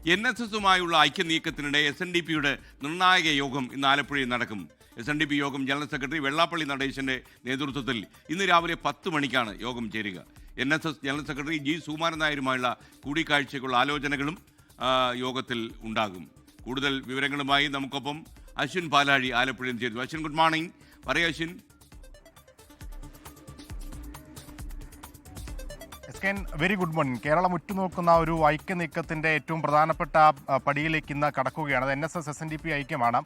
NSSുമായുള്ള ഐക്യനീക്കത്തിനിടെ SNDPയുടെ നിർണായക യോഗം ഇന്ന് ആലപ്പുഴയിൽ നടക്കും. SNDP യോഗം ജനറൽ സെക്രട്ടറി വെള്ളാപ്പള്ളി നടേശൻ്റെ നേതൃത്വത്തിൽ ഇന്ന് രാവിലെ 10 മണിക്കാണ് യോഗം ചേരുക. NSS general secretary G. Sukumaran നായരുമായുള്ള കൂടിക്കാഴ്ചയ്ക്കുള്ള ആലോചനകളും യോഗത്തിൽ ഉണ്ടാകും. കൂടുതൽ വിവരങ്ങളുമായി നമുക്കൊപ്പം അശ്വിൻ പാലാഴി ആലപ്പുഴയിൽ ചേരുന്നു. Ashwin, good morning. പറയൂ Ashwin. Very good morning. Keralam ഉറ്റുനോക്കുന്ന ഒരു ഐക്യനീക്കത്തിന്റെ ഏറ്റവും പ്രധാനപ്പെട്ട പടിയിലേക്ക് ഇന്ന് കടക്കുകയാണ്. അത് NSS SNDP ഐക്യമാണ്.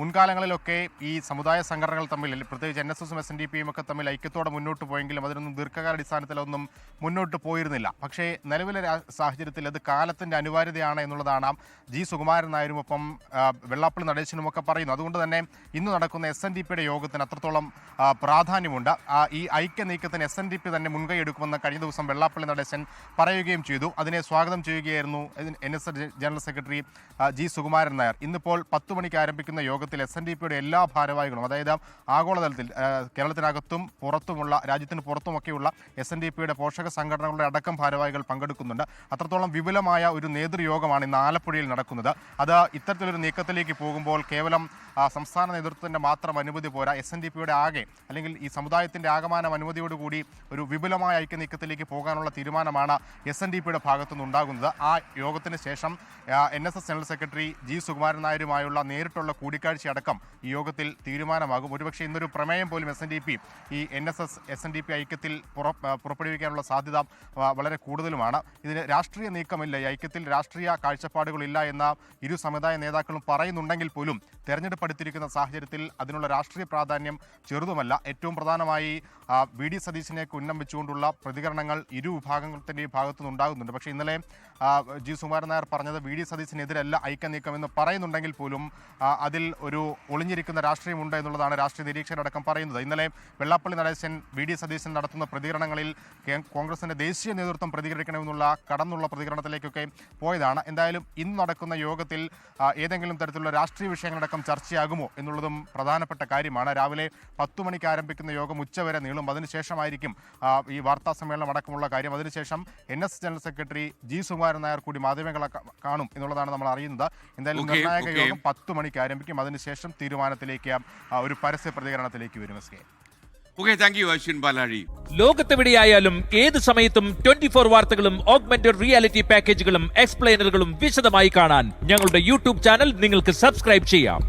മുൻകാലങ്ങളിലൊക്കെ ഈ സമുദായ സംഘടനകൾ തമ്മിൽ, പ്രത്യേകിച്ച് NSSും SNDPയും ഒക്കെ തമ്മിൽ ഐക്യത്തോടെ മുന്നോട്ട് പോയെങ്കിലും അതിനൊന്നും ദീർഘകാലാടിസ്ഥാനത്തിലൊന്നും മുന്നോട്ട് പോയിരുന്നില്ല. പക്ഷേ നിലവിലെ സാഹചര്യത്തിൽ അത് കാലത്തിന്റെ അനിവാര്യതയാണ് എന്നുള്ളതാണ് G. സുകുമാരൻ നായരും ഒപ്പം വെള്ളാപ്പള്ളി നടേശനും ഒക്കെ പറയുന്നു. അതുകൊണ്ട് തന്നെ ഇന്ന് നടക്കുന്ന SNDPയുടെ യോഗത്തിന് അത്രത്തോളം പ്രാധാന്യമുണ്ട്. ഈ ഐക്യനീക്കത്തിന് SNDP തന്നെ മുൻകൈ എടുക്കുമെന്ന് കഴിഞ്ഞ ദിവസം വെള്ളാപ്പള്ളി നടേശൻ പറയുകയും ചെയ്തു. അതിനെ സ്വാഗതം ചെയ്യുകയായിരുന്നു NSS general secretary G. Sukumaran Nair. ഇന്നിപ്പോൾ 10 മണിക്ക് ആരംഭിക്കുന്ന യോഗത്തിൽ SNDPയുടെ എല്ലാ ഭാരവാഹികളും, അതായത് ആഗോളതലത്തിൽ കേരളത്തിനകത്തും പുറത്തുമുള്ള, രാജ്യത്തിന് പുറത്തുമൊക്കെയുള്ള SNDPയുടെ പോഷക സംഘടനകളുടെ അടക്കം ഭാരവാഹികൾ പങ്കെടുക്കുന്നുണ്ട്. അത്രത്തോളം വിപുലമായ ഒരു നേതൃയോഗമാണ് ഇന്ന് ആലപ്പുഴയിൽ നടക്കുന്നത്. അത് ഇത്തരത്തിലൊരു നീക്കത്തിലേക്ക് പോകുമ്പോൾ കേവലം സംസ്ഥാന നേതൃത്വത്തിൻ്റെ മാത്രം അനുമതി പോരാ, SNDPയുടെ ആകെ, അല്ലെങ്കിൽ ഈ സമുദായത്തിൻ്റെ ആകമാനം അനുമതിയോടുകൂടി ഒരു വിപുലമായ ഐക്യനീക്കത്തിലേക്ക് പോകാനുള്ള തീരുമാനമാണ് SNDPയുടെ ഭാഗത്തുനിന്ന് ഉണ്ടാകുന്നത്. ആ യോഗത്തിന് ശേഷം NSS general secretary G. Sukumaran നായരുമായുള്ള നേരിട്ടുള്ള കൂടിക്കാഴ്ചയടക്കം ഈ യോഗത്തിൽ തീരുമാനമാകും. ഒരുപക്ഷെ ഇന്നൊരു പ്രമേയം പോലും SNDP ഈ NSS SNDP ഐക്യത്തിൽ പുറപ്പെടുവിക്കാനുള്ള സാധ്യത വളരെ കൂടുതലുമാണ്. ഇതിന് രാഷ്ട്രീയ നീക്കമില്ല, ഈ ഐക്യത്തിൽ രാഷ്ട്രീയ കാഴ്ചപ്പാടുകളില്ല എന്ന ഇരു സമുദായ നേതാക്കളും പറയുന്നുണ്ടെങ്കിൽ പോലും തെരഞ്ഞെടുപ്പ് അടുത്തിരിക്കുന്ന സാഹചര്യത്തിൽ അതിനുള്ള രാഷ്ട്രീയ പ്രാധാന്യം ചെറുതുമല്ല. ഏറ്റവും പ്രധാനമായി VD സതീശനെ ഉന്നം വെച്ചുകൊണ്ടുള്ള പ്രതികരണങ്ങൾ ഇരു വിഭാഗത്തിൻ്റെയും ഭാഗത്തുനിന്ന് ഉണ്ടാകുന്നുണ്ട്. പക്ഷേ ഇന്നലെ G. സുകുമാരൻ നായർ പറഞ്ഞത് VD സതീശനെതിരല്ല ഐക്യനീക്കമെന്ന് പറയുന്നുണ്ടെങ്കിൽ പോലും അതിൽ ഒരു ഒളിഞ്ഞിരിക്കുന്ന രാഷ്ട്രീയമുണ്ട് എന്നുള്ളതാണ് രാഷ്ട്രീയ നിരീക്ഷകരടക്കം പറയുന്നത്. ഇന്നലെ വെള്ളാപ്പള്ളി നടേശൻ VD സതീശൻ നടത്തുന്ന പ്രതികരണങ്ങളിൽ കോൺഗ്രസിൻ്റെ ദേശീയ നേതൃത്വം പ്രതികരിക്കണമെന്നുള്ള കടന്നുള്ള പ്രതികരണത്തിലേക്കൊക്കെ പോയതാണ്. എന്തായാലും ഇന്ന് നടക്കുന്ന യോഗത്തിൽ ഏതെങ്കിലും തരത്തിലുള്ള രാഷ്ട്രീയ വിഷയങ്ങളടക്കം ചർച്ചയാകുമോ എന്നുള്ളതും പ്രധാനപ്പെട്ട കാര്യമാണ്. രാവിലെ 10 മണിക്ക് ആരംഭിക്കുന്ന യോഗം ഉച്ചവരെ നീളും. അതിനുശേഷമായിരിക്കും ഈ വാർത്താ സമ്മേളനം അടക്കമുള്ള കാര്യം. അതിനുശേഷം NSS general secretary G. Sukumaran Nair കൂടി മാധ്യമങ്ങളെ കാണും എന്നുള്ളതാണ് നമ്മൾ അറിയുന്നത്. എന്തായാലും നിർണായക യോഗം 10 മണിക്ക് ആരംഭിക്കും. അതിനുശേഷം തീരുമാനത്തിലേക്ക്, ഒരു പരസ്യ പ്രതികരണത്തിലേക്ക് വരും. ലോകത്തെവിടെയായാലും ഏത് സമയത്തും 24 വാർത്തകളും ഓഗ്മെന്റഡ് റിയാലിറ്റി പാക്കേജുകളും എക്സ്പ്ലെയിനറുകളും വിശദമായി കാണാൻ ഞങ്ങളുടെ YouTube ചാനൽ നിങ്ങൾക്ക് സബ്സ്ക്രൈബ് ചെയ്യാം.